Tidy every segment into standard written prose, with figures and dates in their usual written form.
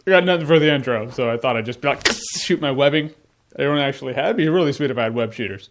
I got nothing for the intro, so I thought I'd just be like, shoot my webbing. I don't actually have. It'd be really sweet if I had web shooters.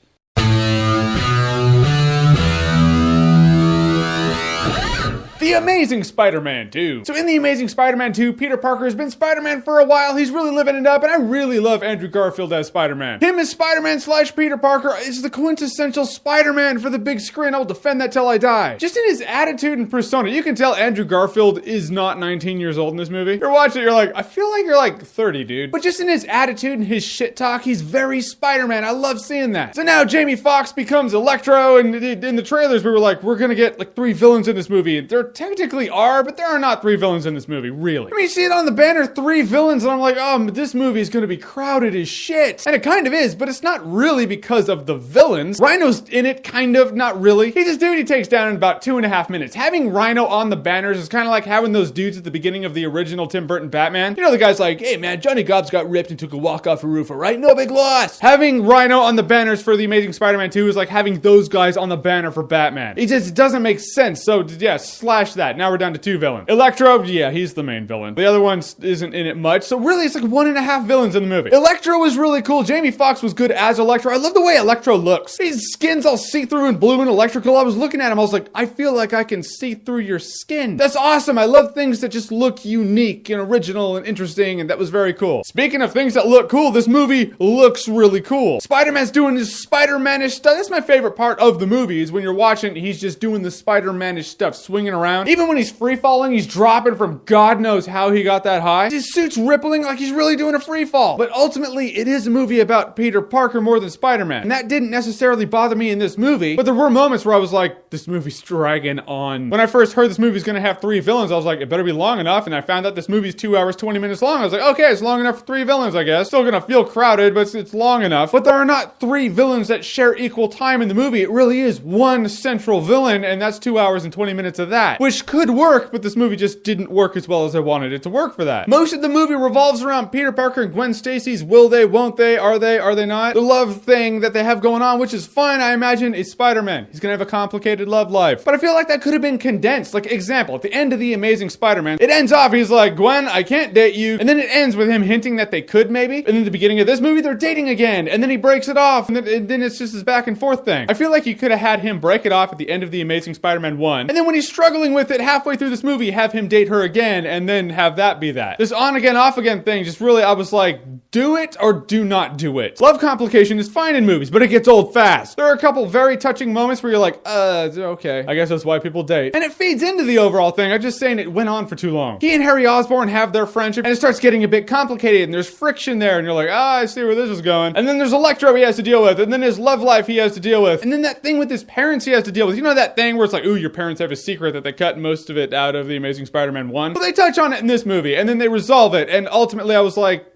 The Amazing Spider-Man 2. So in The Amazing Spider-Man 2, Peter Parker has been Spider-Man for a while. He's really living it up, and I really love Andrew Garfield as Spider-Man. Him as Spider-Man / Peter Parker is the quintessential Spider-Man for the big screen. I'll defend that till I die. Just in his attitude and persona, you can tell Andrew Garfield is not 19 years old in this movie. You're watching it, you're like, I feel like you're like 30, dude. But just in his attitude and his shit talk, he's very Spider-Man. I love seeing that. So now Jamie Foxx becomes Electro, and in the trailers we were like, we're gonna get like 3 villains in this movie. There technically are, but there are not 3 villains in this movie, really. I mean, you see it on the banner, 3 villains, and I'm like, oh, this movie is gonna be crowded as shit. And it kind of is, but it's not really because of the villains. Rhino's in it, kind of, not really. He's this dude he takes down in about 2.5 minutes. Having Rhino on the banners is kind of like having those dudes at the beginning of the original Tim Burton Batman. You know, the guy's like, hey man, Johnny Gobbs got ripped and took a walk off a roof, alright? No big loss. Having Rhino on the banners for The Amazing Spider-Man 2 is like having those guys on the banner for Batman. It just doesn't make sense, so yeah, slash that. Now we're down to 2 villains. Electro, yeah, he's the main villain. The other one isn't in it much, so really it's like 1.5 villains in the movie. Electro was really cool. Jamie Foxx was good as Electro. I love the way Electro looks. His skin's all see-through and blue and electrical. I was looking at him, I was like, I feel like I can see through your skin. That's awesome. I love things that just look unique and original and interesting, and that was very cool. Speaking of things that look cool, this movie looks really cool. Spider-Man's doing his Spider-Man-ish stuff. That's my favorite part of the movie, is when you're watching, he's just doing the Spider-Man-ish stuff, swinging around. Even when he's free-falling, he's dropping from God knows how he got that high. His suit's rippling like he's really doing a free fall. But ultimately, it is a movie about Peter Parker more than Spider-Man. And that didn't necessarily bother me in this movie, but there were moments where I was like, this movie's dragging on. When I first heard this movie's gonna have 3 villains, I was like, it better be long enough, and I found out this movie's 2 hours, 20 minutes long. I was like, okay, it's long enough for 3 villains, I guess. Still gonna feel crowded, but it's long enough. But there are not 3 villains that share equal time in the movie. It really is one central villain, and that's 2 hours and 20 minutes of that. Which could work, but this movie just didn't work as well as I wanted it to work for that. Most of the movie revolves around Peter Parker and Gwen Stacy's will they, won't they, are they not? The love thing that they have going on, which is fine, I imagine, is Spider-Man. He's gonna have a complicated love life. But I feel like that could have been condensed. Like, example, at the end of The Amazing Spider-Man, it ends off, he's like, Gwen, I can't date you. And then it ends with him hinting that they could maybe. And then at the beginning of this movie, they're dating again. And then he breaks it off. And then it's just this back and forth thing. I feel like you could have had him break it off at the end of The Amazing Spider-Man 1. And then when he's struggling with it halfway through this movie, have him date her again and then have that be that. This on again, off again thing just really, I was like, do it or do not do it. Love complication is fine in movies, but it gets old fast. There are a couple very touching moments where you're like, okay. I guess that's why people date. And it feeds into the overall thing. I'm just saying it went on for too long. He and Harry Osborn have their friendship, and it starts getting a bit complicated, and there's friction there, and you're like, I see where this is going. And then there's Electro he has to deal with, and then his love life he has to deal with, and then that thing with his parents he has to deal with. You know that thing where it's like, ooh, your parents have a secret that they cut most of it out of The Amazing Spider-Man 1? Well, they touch on it in this movie, and then they resolve it, and ultimately I was like,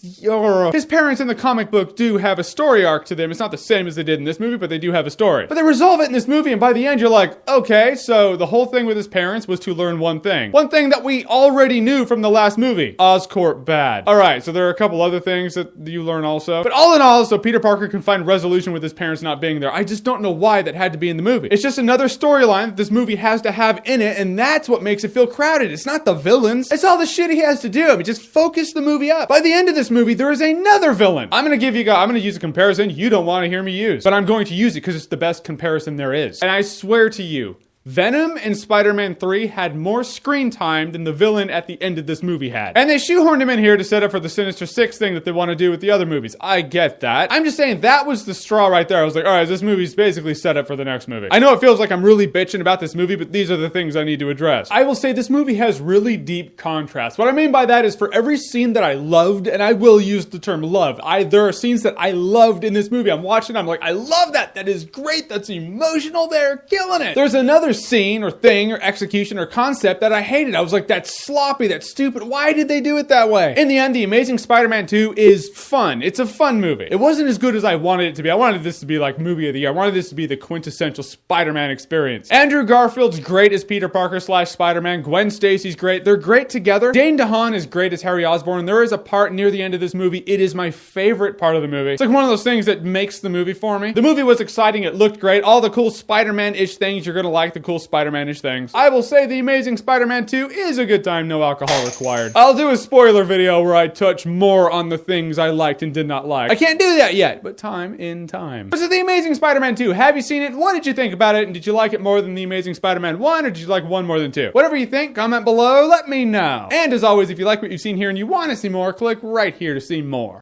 his parents in the comic book do have a story arc to them. It's not the same as they did in this movie, but they do have a story. But they resolve it in this movie, and by the end, you're like, okay, so the whole thing with his parents was to learn one thing. One thing that we already knew from the last movie. Oscorp bad. Alright, so there are a couple other things that you learn also. But all in all, so Peter Parker can find resolution with his parents not being there. I just don't know why that had to be in the movie. It's just another storyline that this movie has to have in it, and that's what makes it feel crowded. It's not the villains. It's all the shit he has to do. I mean, just focus the movie up. By the end of this movie, there is another villain. I'm gonna use a comparison you don't want to hear me use, but I'm going to use it because it's the best comparison there is. And I swear to you, Venom in Spider-Man 3 had more screen time than the villain at the end of this movie had. And they shoehorned him in here to set up for the Sinister Six thing that they want to do with the other movies. I get that. I'm just saying that was the straw right there. I was like, alright, this movie's basically set up for the next movie. I know it feels like I'm really bitching about this movie, but these are the things I need to address. I will say this movie has really deep contrast. What I mean by that is for every scene that I loved, and I will use the term love, there are scenes that I loved in this movie. I'm watching, I'm like, I love that. That is great. That's emotional. They're killing it. There's another scene or thing or execution or concept that I hated. I was like, that's sloppy, that's stupid. Why did they do it that way? In the end, The Amazing Spider-Man 2 is fun. It's a fun movie. It wasn't as good as I wanted it to be. I wanted this to be like movie of the year. I wanted this to be the quintessential Spider-Man experience. Andrew Garfield's great as Peter Parker / Spider-Man. Gwen Stacy's great. They're great together. Dane DeHaan is great as Harry Osborn. There is a part near the end of this movie. It is my favorite part of the movie. It's like one of those things that makes the movie for me. The movie was exciting. It looked great. All the cool Spider-Man-ish things you're gonna like. The cool Spider-Man-ish things. I will say The Amazing Spider-Man 2 is a good time, no alcohol required. I'll do a spoiler video where I touch more on the things I liked and did not like. I can't do that yet, but time in time. So The Amazing Spider-Man 2, have you seen it? What did you think about it? And did you like it more than The Amazing Spider-Man 1, or did you like 1 more than 2? Whatever you think, comment below, let me know. And as always, if you like what you've seen here and you want to see more, click right here to see more.